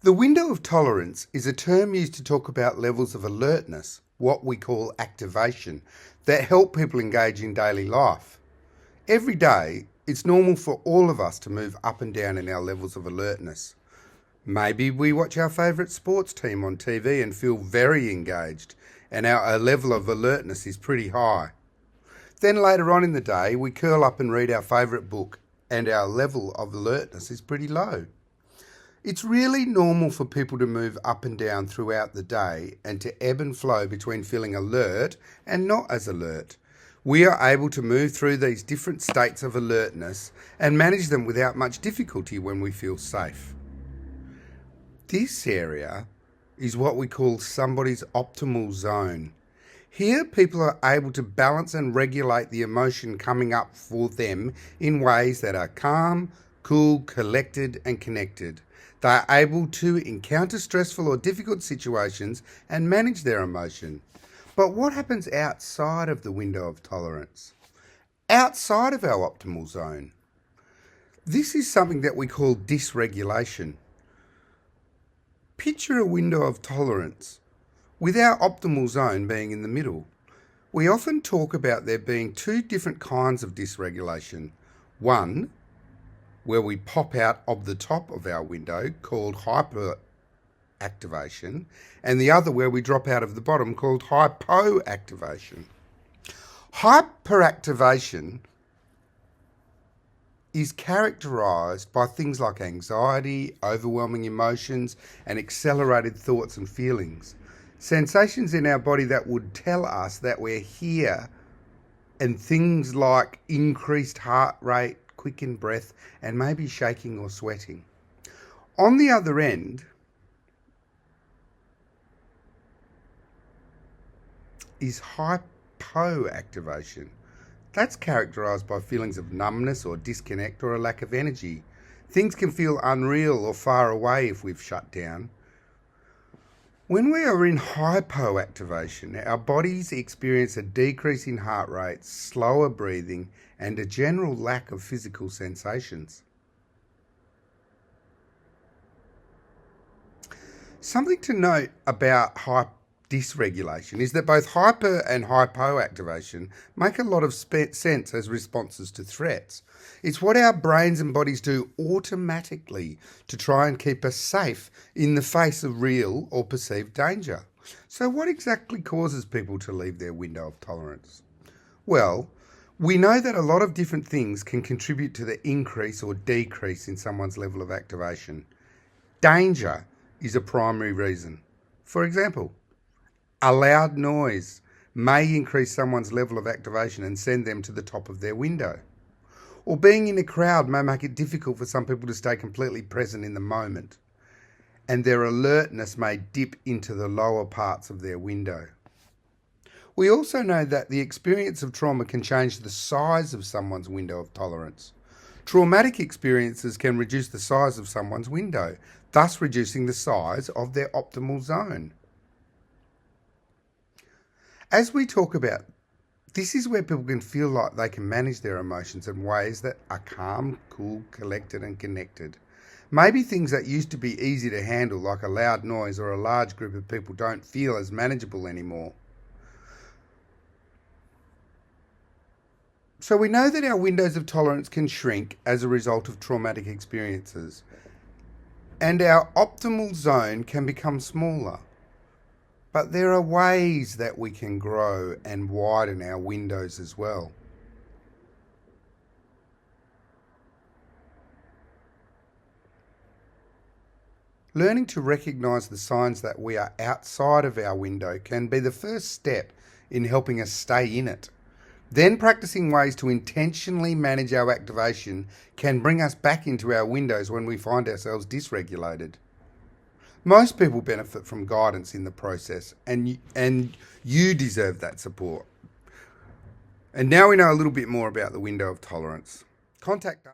The window of tolerance is a term used to talk about levels of alertness, what we call activation, that help people engage in daily life. Every day, it's normal for all of us to move up and down in our levels of alertness. Maybe we watch our favourite sports team on TV and feel very engaged, and our level of alertness is pretty high. Then later on in the day, we curl up and read our favourite book, and our level of alertness is pretty low. It's really normal for people to move up and down throughout the day and to ebb and flow between feeling alert and not as alert. We are able to move through these different states of alertness and manage them without much difficulty when we feel safe. This area is what we call somebody's optimal zone. Here, people are able to balance and regulate the emotion coming up for them in ways that are calm, cool, collected, and connected. They are able to encounter stressful or difficult situations and manage their emotion. But what happens outside of the window of tolerance? Outside of our optimal zone? This is something that we call dysregulation. Picture a window of tolerance with our optimal zone being in the middle. We often talk about there being two different kinds of dysregulation. One, where we pop out of the top of our window, called hyperactivation, and the other where we drop out of the bottom, called hypoactivation. Hyperactivation is characterised by things like anxiety, overwhelming emotions, and accelerated thoughts and feelings. Sensations in our body that would tell us that we're here, and things like increased heart rate, quickened breath, and maybe shaking or sweating. On the other end is hypoactivation. That's characterised by feelings of numbness or disconnect or a lack of energy. Things can feel unreal or far away if we've shut down. When we are in hypoactivation, our bodies experience a decrease in heart rate, slower breathing, and a general lack of physical sensations. Something to note about dysregulation is that both hyper and hypoactivation make a lot of sense as responses to threats. It's what our brains and bodies do automatically to try and keep us safe in the face of real or perceived danger. So what exactly causes people to leave their window of tolerance? Well, we know that a lot of different things can contribute to the increase or decrease in someone's level of activation. Danger is a primary reason. For example, a loud noise may increase someone's level of activation and send them to the top of their window. Or being in a crowd may make it difficult for some people to stay completely present in the moment, and their alertness may dip into the lower parts of their window. We also know that the experience of trauma can change the size of someone's window of tolerance. Traumatic experiences can reduce the size of someone's window, thus reducing the size of their optimal zone. As we talk about, this is where people can feel like they can manage their emotions in ways that are calm, cool, collected, and connected. Maybe things that used to be easy to handle, like a loud noise or a large group of people, don't feel as manageable anymore. So we know that our windows of tolerance can shrink as a result of traumatic experiences, and our optimal zone can become smaller. But there are ways that we can grow and widen our windows as well. Learning to recognise the signs that we are outside of our window can be the first step in helping us stay in it. Then practicing ways to intentionally manage our activation can bring us back into our windows when we find ourselves dysregulated. Most people benefit from guidance in the process, and you deserve that support. And now we know a little bit more about the window of tolerance. Contact us.